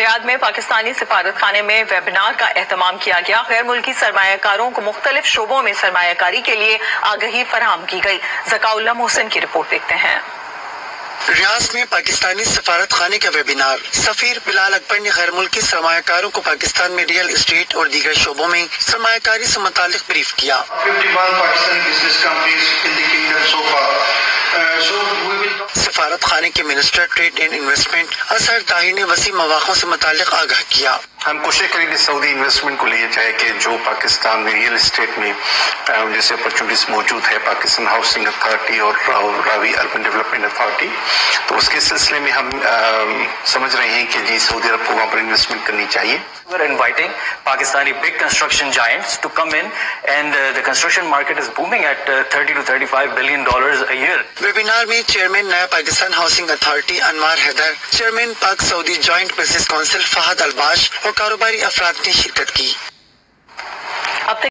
Riyadh में पाकिस्तानी सिफारत खाने में वेबिनार का एहतमाम किया गया। गैर मुल्की सरमायाकारों को मुख्तलिफ शोबों में सरमायाकारी के लिए आगाही फराहम की गई। ज़काउल्लाह मोहसिन की रिपोर्ट देखते हैं। रियाद में पाकिस्तानी सफारत खाने का वेबिनार। सफीर बिलाल अकबर ने गैर मुल्की सरमायाकारों को पाकिस्तान में रियल एस्टेट और दीगर शोबों में सरमायाकारी से मुतालिक ब्रीफ किया। सफारत खाने के मिनिस्टर ट्रेड एंड इन्वेस्टमेंट असर ताहिर ने वसी मौक़ों से मुतालिक आगाह किया। हम कोशिश करेंगे सऊदी इन्वेस्टमेंट को लिए जाए कि जो पाकिस्तान में रियल एस्टेट में जैसे अपॉर्चुनिटीज मौजूद है, पाकिस्तान हाउसिंग अथॉरिटी और रावी अर्बन डेवलपमेंट अथॉरिटी, तो उसके सिलसिले में हम समझ रहे हैं कि जी सऊदी अरब को वहाँ पर इन्वेस्टमेंट करनी चाहिए। We're inviting Pakistani big construction giants to come in, and the construction market is booming at $30 to $35 billion a year. Webinar में चेयरमैन नया Pakistan housing authority Anwar Haider, chairman Pak Saudi joint business council Fahad Albash और कारोबारी अफराद ने शिरकत की।